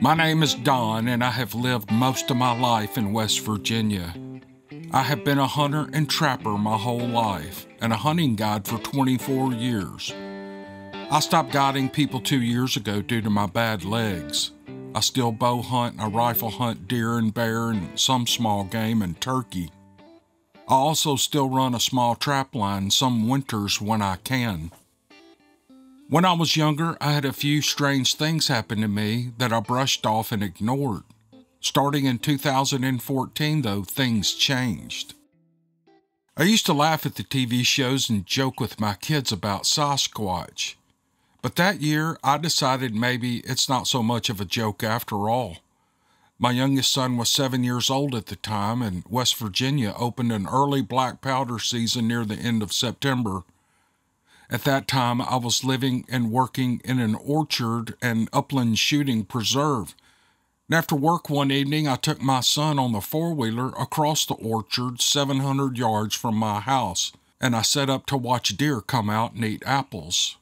My name is Don, and I have lived most of my life in West Virginia. I have been a hunter and trapper my whole life, and a hunting guide for 24 years. I stopped guiding people 2 years ago due to my bad legs. I still bow hunt and I rifle hunt deer and bear and some small game and turkey. I also still run a small trap line some winters when I can. When I was younger, I had a few strange things happen to me that I brushed off and ignored. Starting in 2014, though, things changed. I used to laugh at the TV shows and joke with my kids about Sasquatch. But that year, I decided maybe it's not so much of a joke after all. My youngest son was 7 years old at the time, and West Virginia opened an early black powder season near the end of September. At that time, I was living and working in an orchard and upland shooting preserve. And after work one evening, I took my son on the four-wheeler across the orchard 700 yards from my house, and I set up to watch deer come out and eat apples.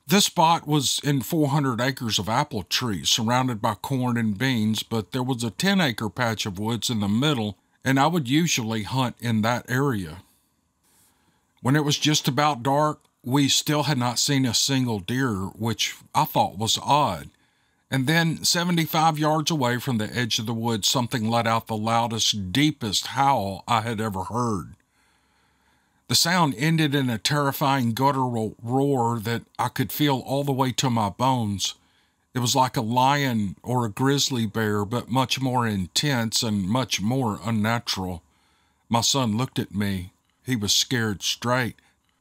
This spot was in 400 acres of apple trees surrounded by corn and beans, but there was a 10-acre patch of woods in the middle, and I would usually hunt in that area. When it was just about dark, we still had not seen a single deer, which I thought was odd. And then 75 yards away from the edge of the woods, something let out the loudest, deepest howl I had ever heard. The sound ended in a terrifying guttural roar that I could feel all the way to my bones. It was like a lion or a grizzly bear, but much more intense and much more unnatural. My son looked at me. He was scared straight.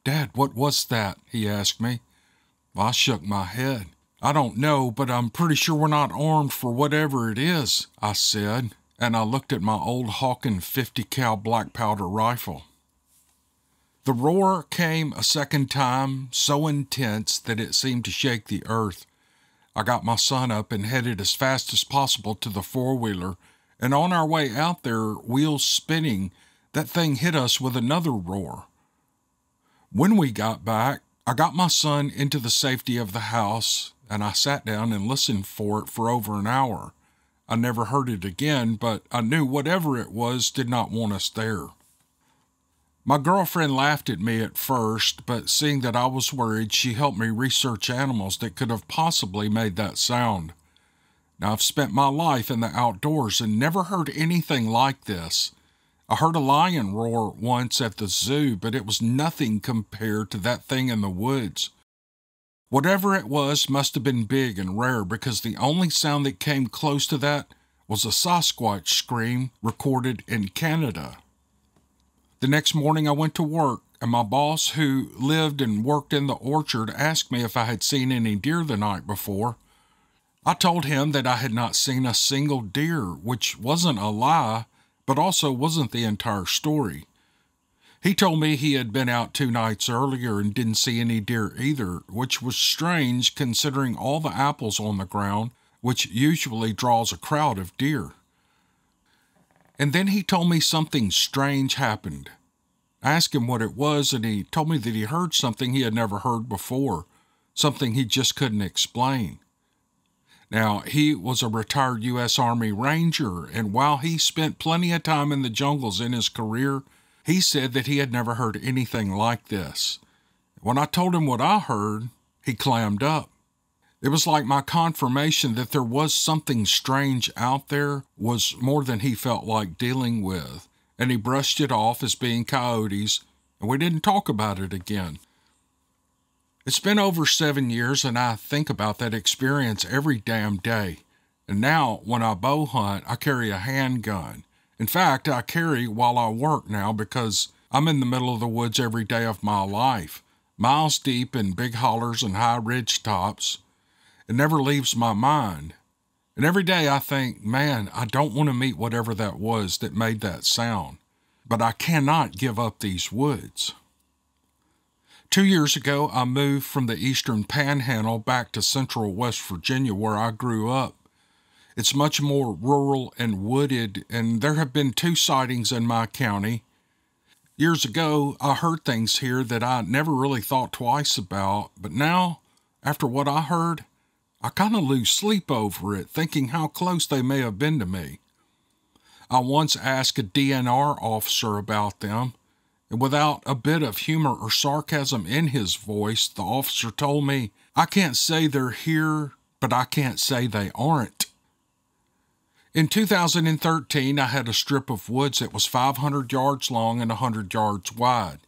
"Dad, what was that?" he asked me. I shook my head. "I don't know, but I'm pretty sure we're not armed for whatever it is," I said, and I looked at my old Hawken 50 cal black powder rifle. The roar came a second time, so intense that it seemed to shake the earth. I got my son up and headed as fast as possible to the four-wheeler, and on our way out there, wheels spinning, that thing hit us with another roar. When we got back, I got my son into the safety of the house, and I sat down and listened for it for over an hour. I never heard it again, but I knew whatever it was did not want us there. My girlfriend laughed at me at first, but seeing that I was worried, she helped me research animals that could have possibly made that sound. Now, I've spent my life in the outdoors and never heard anything like this. I heard a lion roar once at the zoo, but it was nothing compared to that thing in the woods. Whatever it was must have been big and rare, because the only sound that came close to that was a Sasquatch scream recorded in Canada. The next morning I went to work, and my boss, who lived and worked in the orchard, asked me if I had seen any deer the night before. I told him that I had not seen a single deer, which wasn't a lie, but also wasn't the entire story. He told me he had been out 2 nights earlier and didn't see any deer either, which was strange considering all the apples on the ground, which usually draws a crowd of deer. And then he told me something strange happened. I asked him what it was, and he told me that he heard something he had never heard before, something he just couldn't explain. Now, he was a retired U.S. Army Ranger, and while he spent plenty of time in the jungles in his career, he said that he had never heard anything like this. When I told him what I heard, he clammed up. It was like my confirmation that there was something strange out there was more than he felt like dealing with, and he brushed it off as being coyotes, and we didn't talk about it again. It's been over 7 years, and I think about that experience every damn day. And now, when I bow hunt, I carry a handgun. In fact, I carry while I work now because I'm in the middle of the woods every day of my life, miles deep in big hollers and high ridge tops. It never leaves my mind. And every day I think, man, I don't want to meet whatever that was that made that sound. But I cannot give up these woods. 2 years ago, I moved from the eastern panhandle back to central West Virginia, where I grew up. It's much more rural and wooded, and there have been 2 sightings in my county. Years ago, I heard things here that I never really thought twice about, but now, after what I heard, I kind of lose sleep over it, thinking how close they may have been to me. I once asked a DNR officer about them, and without a bit of humor or sarcasm in his voice, the officer told me, "I can't say they're here, but I can't say they aren't." In 2013, I had a strip of woods that was 500 yards long and 100 yards wide.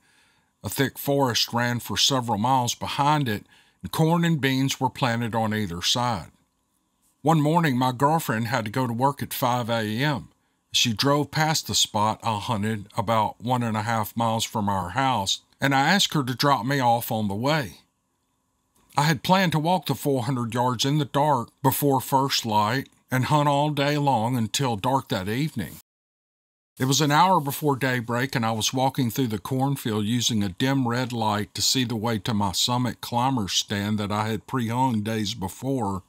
A thick forest ran for several miles behind it, and corn and beans were planted on either side. One morning, my girlfriend had to go to work at 5 a.m. She drove past the spot I hunted about 1.5 miles from our house, and I asked her to drop me off on the way. I had planned to walk the 400 yards in the dark before first light and hunt all day long until dark that evening. It was an hour before daybreak, and I was walking through the cornfield using a dim red light to see the way to my summit climber stand that I had pre-hung days before.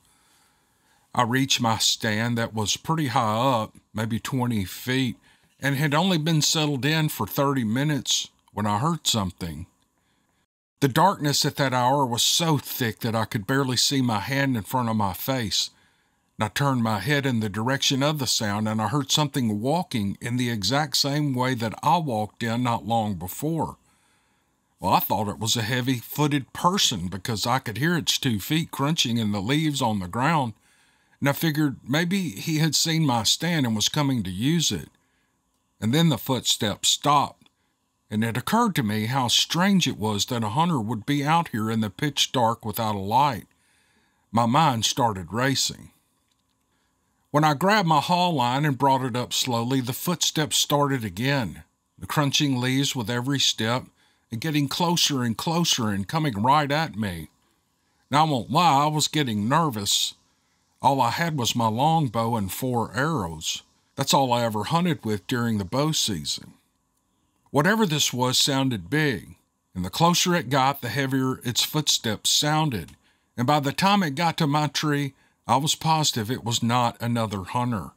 I reached my stand that was pretty high up, maybe 20 feet, and had only been settled in for 30 minutes when I heard something. The darkness at that hour was so thick that I could barely see my hand in front of my face. And I turned my head in the direction of the sound, and I heard something walking in the exact same way that I walked in not long before. Well, I thought it was a heavy-footed person because I could hear its 2 feet crunching in the leaves on the ground, and I figured maybe he had seen my stand and was coming to use it. And then the footsteps stopped, and it occurred to me how strange it was that a hunter would be out here in the pitch dark without a light. My mind started racing. When I grabbed my haul line and brought it up slowly, the footsteps started again, the crunching leaves with every step, and getting closer and closer and coming right at me. Now, I won't lie, I was getting nervous. All I had was my longbow and 4 arrows. That's all I ever hunted with during the bow season. Whatever this was sounded big, and the closer it got, the heavier its footsteps sounded, and by the time it got to my tree, I was positive it was not another hunter.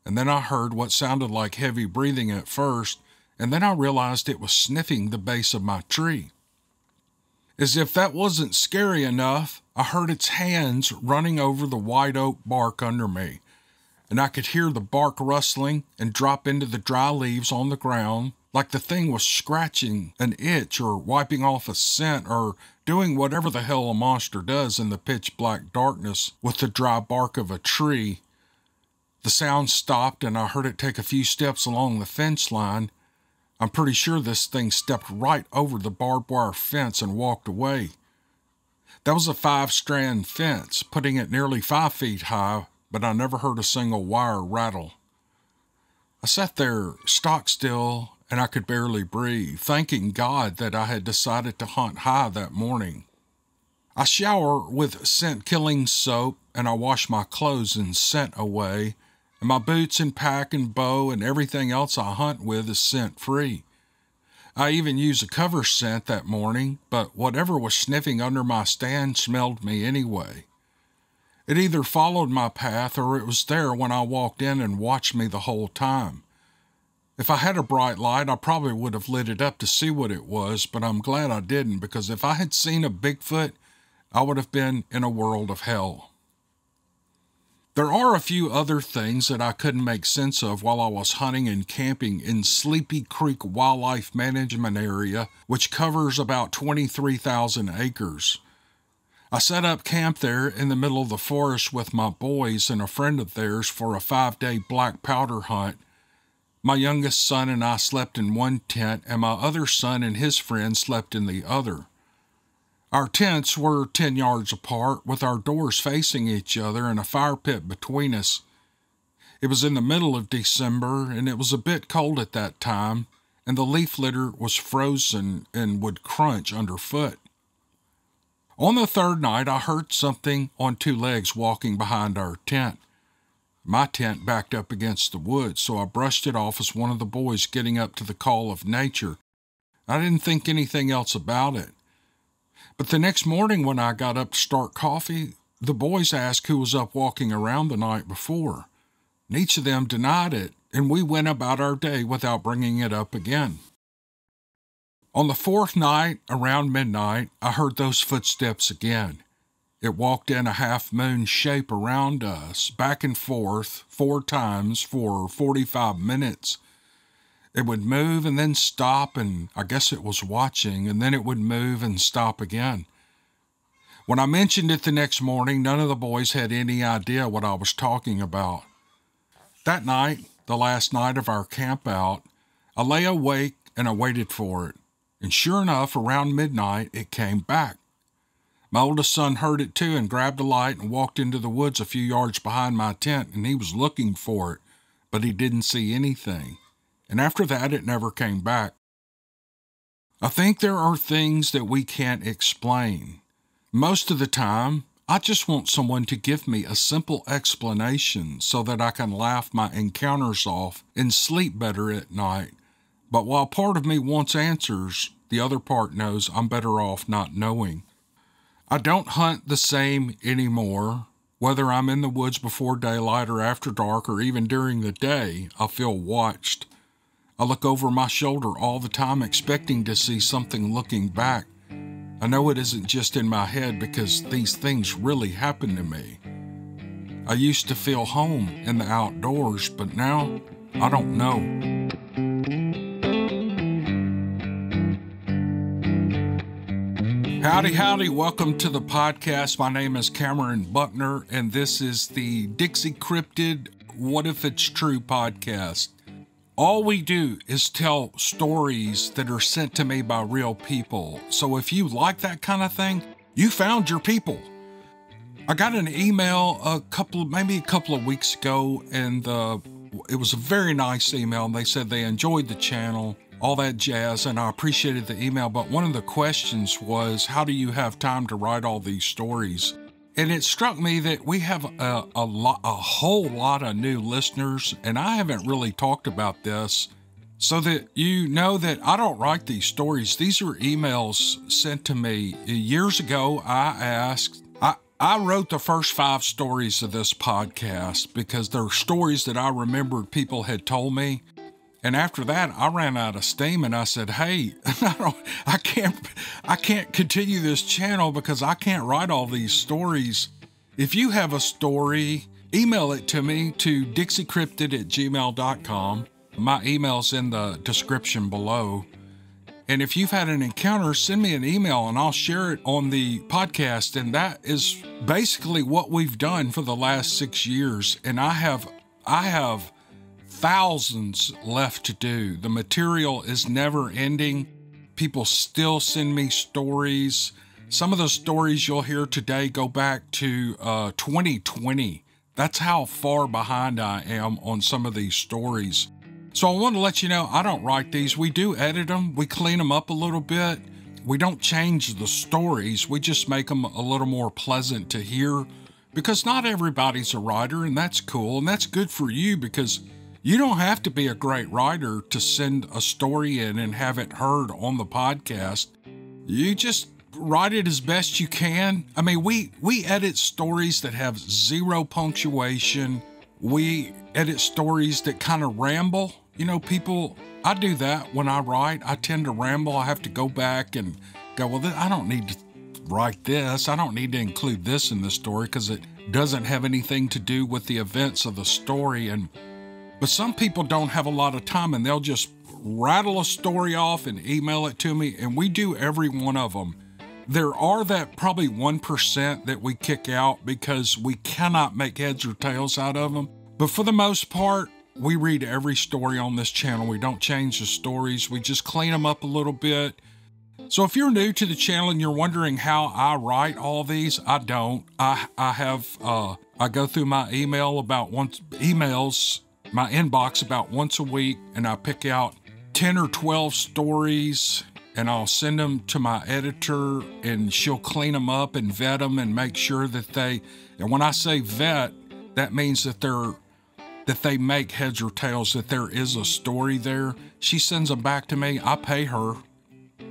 And then I heard what sounded like heavy breathing at first, and then I realized it was sniffing the base of my tree. As if that wasn't scary enough, I heard its hands running over the white oak bark under me, and I could hear the bark rustling and drop into the dry leaves on the ground like the thing was scratching an itch or wiping off a scent or doing whatever the hell a monster does in the pitch-black darkness with the dry bark of a tree. The sound stopped, and I heard it take a few steps along the fence line. I'm pretty sure this thing stepped right over the barbed wire fence and walked away. That was a 5-strand fence, putting it nearly 5 feet high, but I never heard a single wire rattle. I sat there, stock still, and I could barely breathe, thanking God that I had decided to hunt high that morning. I shower with scent-killing soap, and I wash my clothes in scent away, and my boots and pack and bow and everything else I hunt with is scent-free. I even used a cover scent that morning, but whatever was sniffing under my stand smelled me anyway. It either followed my path or it was there when I walked in and watched me the whole time. If I had a bright light, I probably would have lit it up to see what it was, but I'm glad I didn't, because if I had seen a Bigfoot, I would have been in a world of hell. There are a few other things that I couldn't make sense of while I was hunting and camping in Sleepy Creek Wildlife Management Area, which covers about 23,000 acres. I set up camp there in the middle of the forest with my boys and a friend of theirs for a 5-day black powder hunt. My youngest son and I slept in one tent, and my other son and his friend slept in the other. Our tents were 10 yards apart, with our doors facing each other and a fire pit between us. It was in the middle of December, and it was a bit cold at that time, and the leaf litter was frozen and would crunch underfoot. On the 3rd night, I heard something on 2 legs walking behind our tent. My tent backed up against the woods, so I brushed it off as one of the boys getting up to the call of nature. I didn't think anything else about it. But the next morning when I got up to start coffee, the boys asked who was up walking around the night before. And each of them denied it, and we went about our day without bringing it up again. On the 4th night, around midnight, I heard those footsteps again. It walked in a half-moon shape around us, back and forth 4 times for 45 minutes. It would move and then stop, and I guess it was watching, and then it would move and stop again. When I mentioned it the next morning, none of the boys had any idea what I was talking about. That night, the last night of our camp out, I lay awake and I waited for it. And sure enough, around midnight, it came back. My oldest son heard it too and grabbed a light and walked into the woods a few yards behind my tent, and he was looking for it, but he didn't see anything. And after that, it never came back. I think there are things that we can't explain. Most of the time, I just want someone to give me a simple explanation so that I can laugh my encounters off and sleep better at night. But while part of me wants answers, the other part knows I'm better off not knowing. I don't hunt the same anymore. Whether I'm in the woods before daylight or after dark or even during the day, I feel watched. I look over my shoulder all the time expecting to see something looking back. I know it isn't just in my head because these things really happen to me. I used to feel home in the outdoors, but now I don't know. Howdy, howdy. Welcome to the podcast. My name is Cameron Buckner, and this is the Dixie Cryptid What If It's True podcast. All we do is tell stories that are sent to me by real people. So if you like that kind of thing, you found your people. I got an email maybe a couple of weeks ago, and it was a very nice email. And they said they enjoyed the channel, all that jazz, and I appreciated the email. But one of the questions was, how do you have time to write all these stories? And it struck me that we have a whole lot of new listeners, and I haven't really talked about this, so that you know that I don't write these stories. These are emails sent to me. Years ago, I wrote the first 5 stories of this podcast because they're stories that I remembered people had told me. And after that, I ran out of steam and I said, hey, I can't continue this channel because I can't write all these stories. If you have a story, email it to me to dixiecryptid@gmail.com. My email's in the description below. And if you've had an encounter, send me an email and I'll share it on the podcast. And that is basically what we've done for the last 6 years. And I have thousands left to do. The material is never ending. People still send me stories. Some of the stories you'll hear today go back to 2020. That's how far behind I am on some of these stories. So I want to let you know I don't write these. We do edit them. We clean them up a little bit. We don't change the stories. We just make them a little more pleasant to hear because not everybody's a writer, and that's cool. And that's good for you because you don't have to be a great writer to send a story in and have it heard on the podcast. You just write it as best you can. I mean, we edit stories that have 0 punctuation. We edit stories that kind of ramble. You know, I do that when I write. I tend to ramble. I have to go back and go, well, I don't need to write this. I don't need to include this in the story because it doesn't have anything to do with the events of the story. But some people don't have a lot of time and they'll just rattle a story off and email it to me, and we do every one of them. There are that probably 1% that we kick out because we cannot make heads or tails out of them. But for the most part, we read every story on this channel. We don't change the stories. We just clean them up a little bit. So if you're new to the channel and you're wondering how I write all these, I don't. I go through my my inbox about once a week, and I pick out 10 or 12 stories and I'll send them to my editor and she'll clean them up and vet them and make sure that and when I say vet, that means that they make heads or tails, that there is a story there. She sends them back to me. I pay her.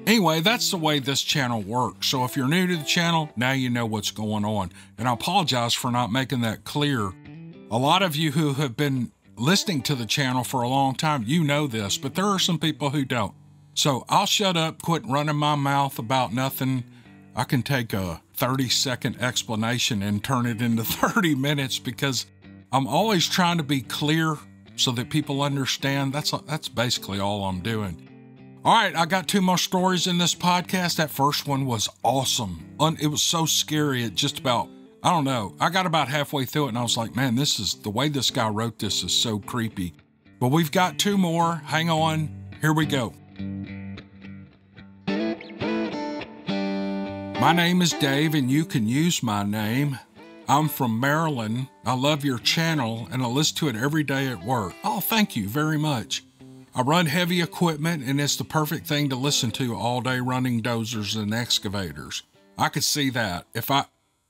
Anyway, that's the way this channel works. So if you're new to the channel, now you know what's going on. And I apologize for not making that clear. A lot of you who have been listening to the channel for a long time, you know this, but there are some people who don't. So I'll shut up, quit running my mouth about nothing. I can take a 30-second explanation and turn it into 30 minutes because I'm always trying to be clear so that people understand. That's basically all I'm doing. All right, I got 2 more stories in this podcast. That first one was awesome. It was so scary. It just about, I don't know. I got about halfway through it and I was like, man, the way this guy wrote this is so creepy. But we've got 2 more. Hang on. Here we go. My name is Dave and you can use my name. I'm from Maryland. I love your channel and I listen to it every day at work. Oh, thank you very much. I run heavy equipment and it's the perfect thing to listen to all day running dozers and excavators. I could see that. If I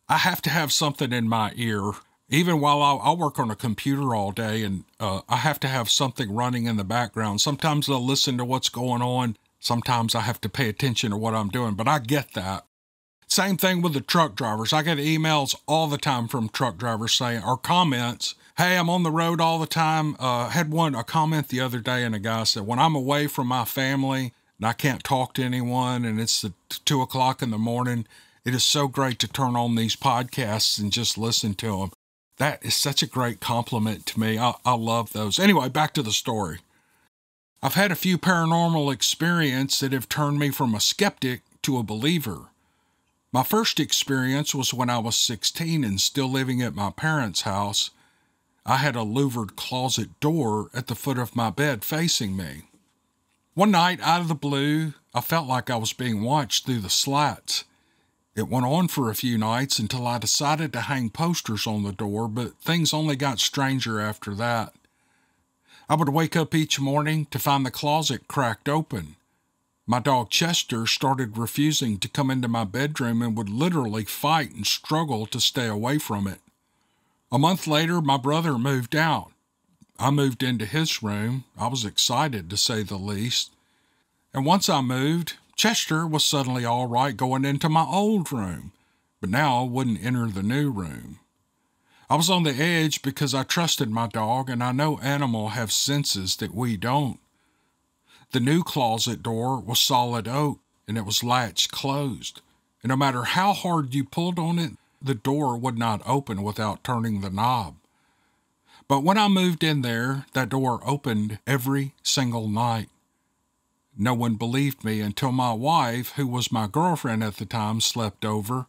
have to have something in my ear, even while I work on a computer all day and I have to have something running in the background. Sometimes I'll listen to what's going on. Sometimes I have to pay attention to what I'm doing, but I get that. Same thing with the truck drivers. I get emails all the time from truck drivers saying, or comments, hey, I'm on the road all the time. Had a comment the other day and a guy said, when I'm away from my family and I can't talk to anyone and it's 2 o'clock in the morning, it is so great to turn on these podcasts and just listen to them. That is such a great compliment to me. I love those. Anyway, back to the story. I've had a few paranormal experiences that have turned me from a skeptic to a believer. My first experience was when I was 16 and still living at my parents' house. I had a louvered closet door at the foot of my bed facing me. One night, out of the blue, I felt like I was being watched through the slats. It went on for a few nights until I decided to hang posters on the door, but things only got stranger after that. I would wake up each morning to find the closet cracked open. My dog Chester started refusing to come into my bedroom and would literally fight and struggle to stay away from it. A month later, my brother moved out. I moved into his room. I was excited, to say the least. And once I moved, Chester was suddenly all right going into my old room, but now I wouldn't enter the new room. I was on the edge because I trusted my dog, and I know animals have senses that we don't. The new closet door was solid oak, and it was latched closed. And no matter how hard you pulled on it, the door would not open without turning the knob. But when I moved in there, that door opened every single night. No one believed me until my wife, who was my girlfriend at the time, slept over.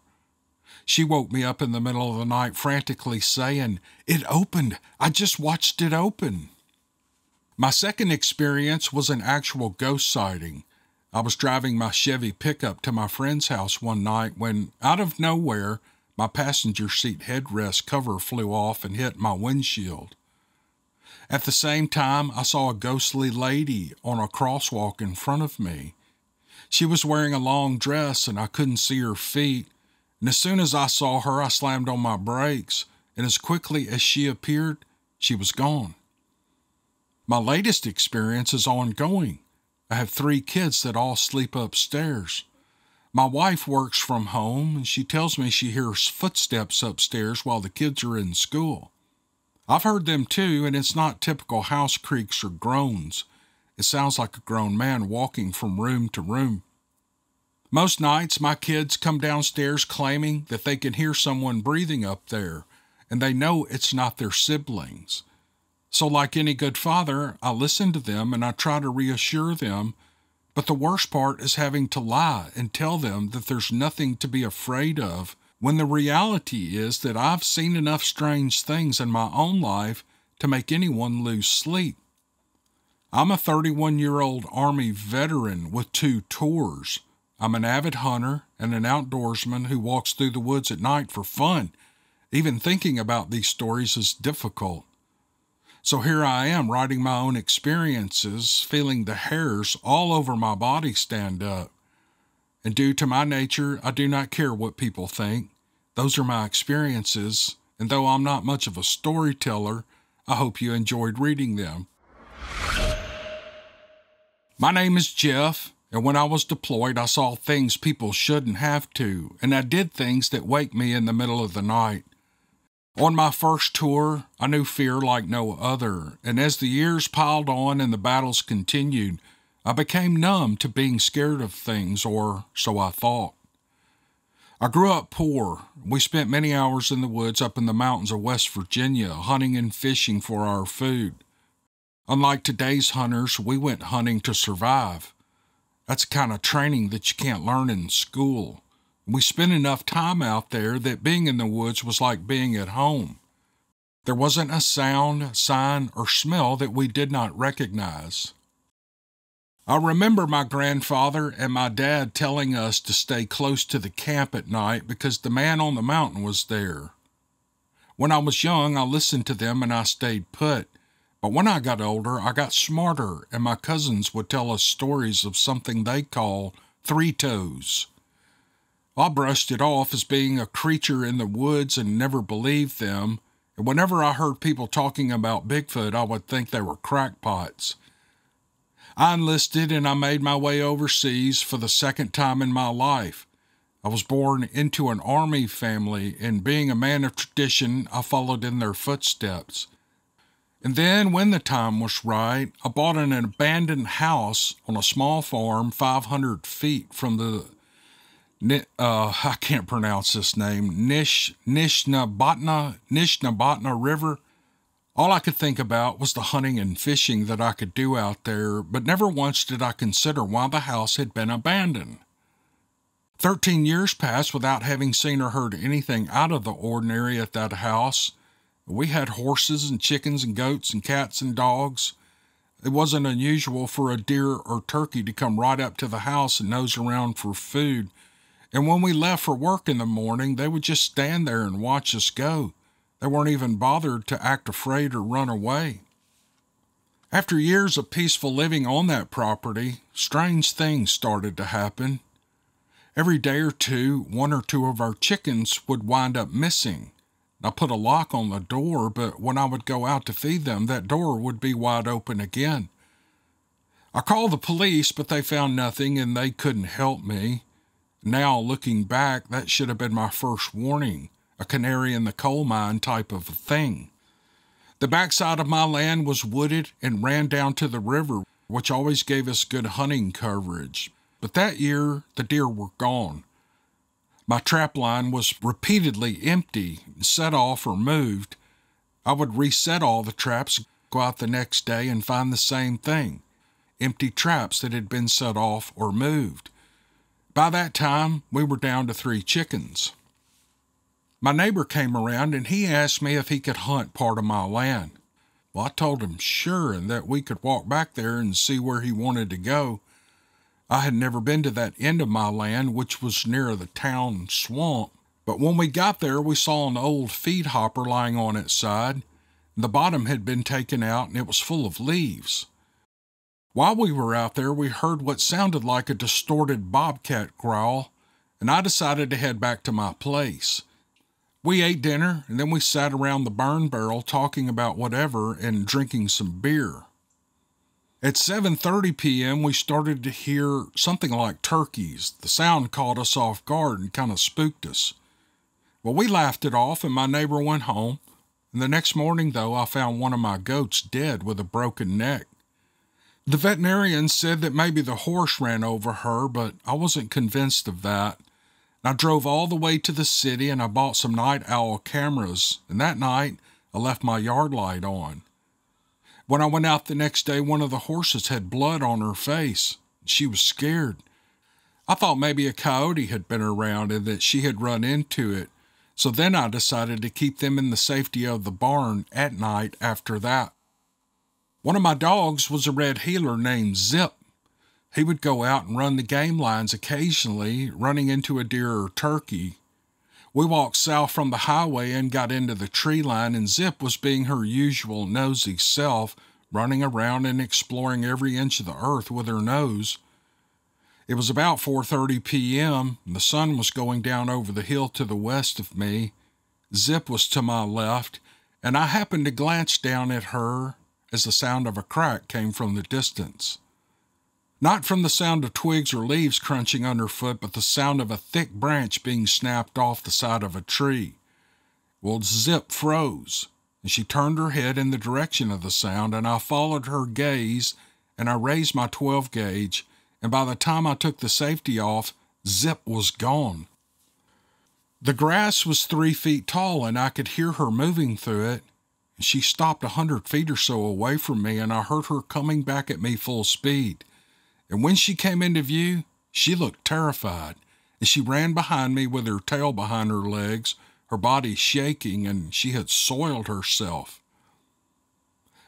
She woke me up in the middle of the night frantically saying, "It opened. I just watched it open." My second experience was an actual ghost sighting. I was driving my Chevy pickup to my friend's house one night when, out of nowhere, my passenger seat headrest cover flew off and hit my windshield. At the same time, I saw a ghostly lady on a crosswalk in front of me. She was wearing a long dress and I couldn't see her feet. And as soon as I saw her, I slammed on my brakes, and as quickly as she appeared, she was gone. My latest experience is ongoing. I have 3 kids that all sleep upstairs. My wife works from home, and she tells me she hears footsteps upstairs while the kids are in school. I've heard them too, and it's not typical house creaks or groans. It sounds like a grown man walking from room to room. Most nights, my kids come downstairs claiming that they can hear someone breathing up there, and they know it's not their siblings. So like any good father, I listen to them and I try to reassure them, but the worst part is having to lie and tell them that there's nothing to be afraid of, when the reality is that I've seen enough strange things in my own life to make anyone lose sleep. I'm a 31-year-old Army veteran with 2 tours. I'm an avid hunter and an outdoorsman who walks through the woods at night for fun. Even thinking about these stories is difficult. So here I am writing my own experiences, feeling the hairs all over my body stand up. And due to my nature, I do not care what people think. Those are my experiences, and though I'm not much of a storyteller, I hope you enjoyed reading them. My name is Jeff, and when I was deployed, I saw things people shouldn't have to, and I did things that wake me in the middle of the night. On my first tour, I knew fear like no other, and as the years piled on and the battles continued, I became numb to being scared of things, or so I thought. I grew up poor. We spent many hours in the woods up in the mountains of West Virginia, hunting and fishing for our food. Unlike today's hunters, we went hunting to survive. That's the kind of training that you can't learn in school. We spent enough time out there that being in the woods was like being at home. There wasn't a sound, sign, or smell that we did not recognize. I remember my grandfather and my dad telling us to stay close to the camp at night because the man on the mountain was there. When I was young, I listened to them and I stayed put. But when I got older, I got smarter, and my cousins would tell us stories of something they call three toes. I brushed it off as being a creature in the woods and never believed them, and whenever I heard people talking about Bigfoot, I would think they were crackpots. I enlisted and I made my way overseas for the second time in my life. I was born into an army family, and being a man of tradition, I followed in their footsteps. And then, when the time was right, I bought an abandoned house on a small farm 500 feet from the, I can't pronounce this name, Nishnabotna River. All I could think about was the hunting and fishing that I could do out there, but never once did I consider why the house had been abandoned. 13 years passed without having seen or heard anything out of the ordinary at that house. We had horses and chickens and goats and cats and dogs. It wasn't unusual for a deer or turkey to come right up to the house and nose around for food. And when we left for work in the morning, they would just stand there and watch us go. They weren't even bothered to act afraid or run away. After years of peaceful living on that property, strange things started to happen. Every day or two, one or two of our chickens would wind up missing. I put a lock on the door, but when I would go out to feed them, that door would be wide open again. I called the police, but they found nothing and they couldn't help me. Now, looking back, that should have been my first warning, a canary in the coal mine type of a thing. The backside of my land was wooded and ran down to the river, which always gave us good hunting coverage. But that year, the deer were gone. My trap line was repeatedly empty, set off, or moved. I would reset all the traps, go out the next day, and find the same thing, empty traps that had been set off or moved. By that time, we were down to 3 chickens. My neighbor came around and he asked me if he could hunt part of my land. Well, I told him sure, and that we could walk back there and see where he wanted to go. I had never been to that end of my land, which was near the town swamp, but when we got there, we saw an old feed hopper lying on its side. The bottom had been taken out and it was full of leaves. While we were out there, we heard what sounded like a distorted bobcat growl, and I decided to head back to my place. We ate dinner, and then we sat around the burn barrel talking about whatever and drinking some beer. At 7:30 p.m., we started to hear something like turkeys. The sound caught us off guard and kind of spooked us. Well, we laughed it off, and my neighbor went home. And the next morning, though, I found one of my goats dead with a broken neck. The veterinarian said that maybe the horse ran over her, but I wasn't convinced of that. I drove all the way to the city, and I bought some night owl cameras, and that night, I left my yard light on. When I went out the next day, one of the horses had blood on her face. She was scared. I thought maybe a coyote had been around and that she had run into it. So then I decided to keep them in the safety of the barn at night after that. One of my dogs was a red heeler named Zip. He would go out and run the game lines occasionally, running into a deer or turkey. We walked south from the highway and got into the tree line, and Zip was being her usual nosy self, running around and exploring every inch of the earth with her nose. It was about 4:30 p.m., and the sun was going down over the hill to the west of me. Zip was to my left, and I happened to glance down at her as the sound of a crack came from the distance. Not from the sound of twigs or leaves crunching underfoot, but the sound of a thick branch being snapped off the side of a tree. Well, Zip froze, and she turned her head in the direction of the sound, and I followed her gaze, and I raised my 12 gauge, and by the time I took the safety off, Zip was gone. The grass was 3 feet tall and I could hear her moving through it. She stopped 100 feet or so away from me and I heard her coming back at me full speed. And when she came into view, she looked terrified. And she ran behind me with her tail behind her legs, her body shaking, and she had soiled herself.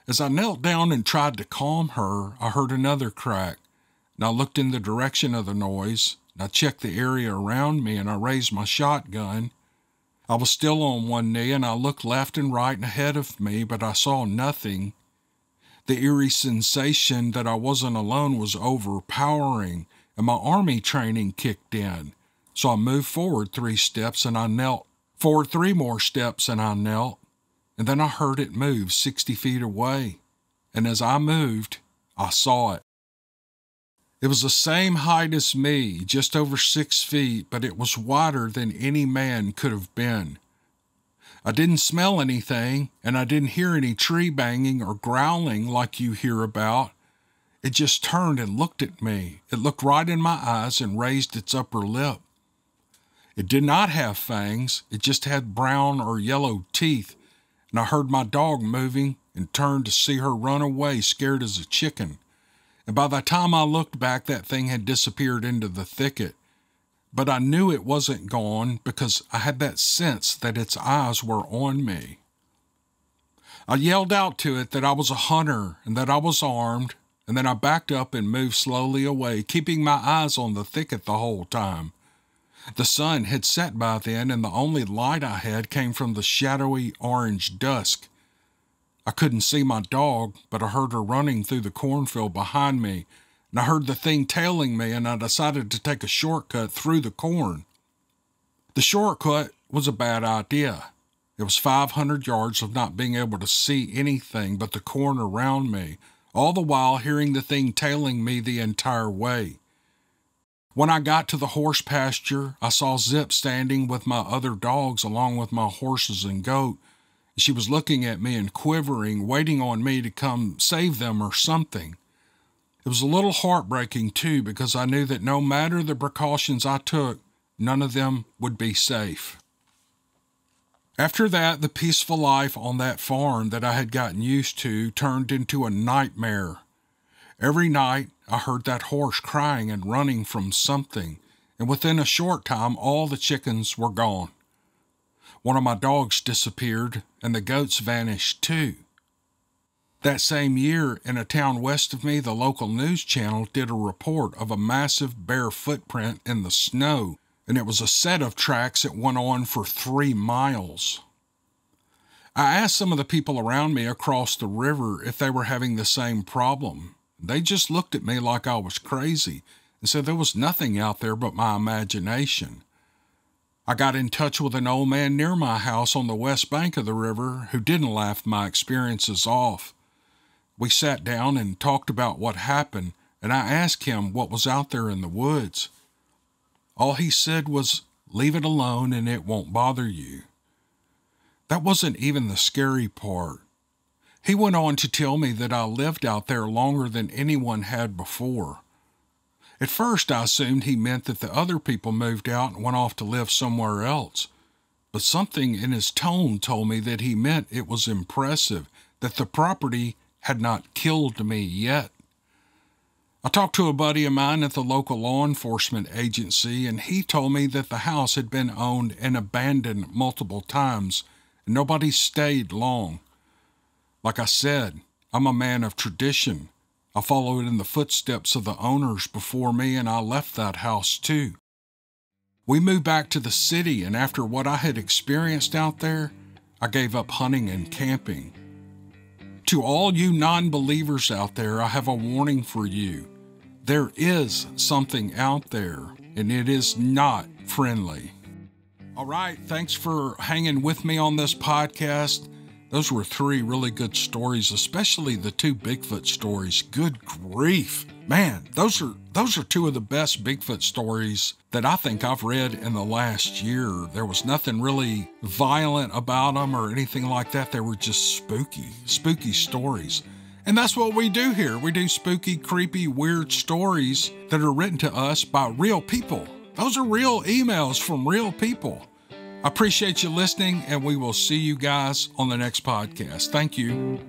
As I knelt down and tried to calm her, I heard another crack. And I looked in the direction of the noise. I checked the area around me and I raised my shotgun. I was still on one knee and I looked left and right and ahead of me, but I saw nothing. The eerie sensation that I wasn't alone was overpowering, and my army training kicked in. So I moved forward 3 steps and I knelt. Forward 3 more steps and I knelt. And then I heard it move 60 feet away. And as I moved, I saw it. It was the same height as me, just over 6 feet, but it was wider than any man could have been. I didn't smell anything, and I didn't hear any tree banging or growling like you hear about. It just turned and looked at me. It looked right in my eyes and raised its upper lip. It did not have fangs. It just had brown or yellow teeth, and I heard my dog moving and turned to see her run away, scared as a chicken. And by the time I looked back, that thing had disappeared into the thicket. But I knew it wasn't gone because I had that sense that its eyes were on me. I yelled out to it that I was a hunter and that I was armed, and then I backed up and moved slowly away, keeping my eyes on the thicket the whole time. The sun had set by then, and the only light I had came from the shadowy orange dusk. I couldn't see my dog, but I heard her running through the cornfield behind me, and I heard the thing tailing me, and I decided to take a shortcut through the corn. The shortcut was a bad idea. It was 500 yards of not being able to see anything but the corn around me, all the while hearing the thing tailing me the entire way. When I got to the horse pasture, I saw Zip standing with my other dogs along with my horses and goat. She was looking at me and quivering, waiting on me to come save them or something. It was a little heartbreaking, too, because I knew that no matter the precautions I took, none of them would be safe. After that, the peaceful life on that farm that I had gotten used to turned into a nightmare. Every night, I heard that horse crying and running from something, and within a short time, all the chickens were gone. One of my dogs disappeared, and the goats vanished too. That same year, in a town west of me, the local news channel did a report of a massive bear footprint in the snow, and it was a set of tracks that went on for 3 miles. I asked some of the people around me across the river if they were having the same problem. They just looked at me like I was crazy and said there was nothing out there but my imagination. I got in touch with an old man near my house on the west bank of the river who didn't laugh my experiences off. We sat down and talked about what happened, and I asked him what was out there in the woods. All he said was, "Leave it alone and it won't bother you." That wasn't even the scary part. He went on to tell me that I lived out there longer than anyone had before. At first, I assumed he meant that the other people moved out and went off to live somewhere else. But something in his tone told me that he meant it was impressive, that the property had not killed me yet. I talked to a buddy of mine at the local law enforcement agency, and he told me that the house had been owned and abandoned multiple times, and nobody stayed long. Like I said, I'm a man of tradition. I followed in the footsteps of the owners before me, and I left that house too. We moved back to the city, and after what I had experienced out there, I gave up hunting and camping. To all you non-believers out there, I have a warning for you. There is something out there, and it is not friendly. All right, thanks for hanging with me on this podcast. Those were 3 really good stories, especially the 2 Bigfoot stories. Good grief. Man, those are 2 of the best Bigfoot stories that I think I've read in the last year. There was nothing really violent about them or anything like that. They were just spooky stories. And that's what we do here. We do spooky, creepy, weird stories that are written to us by real people. Those are real emails from real people. I appreciate you listening, and we will see you guys on the next podcast. Thank you.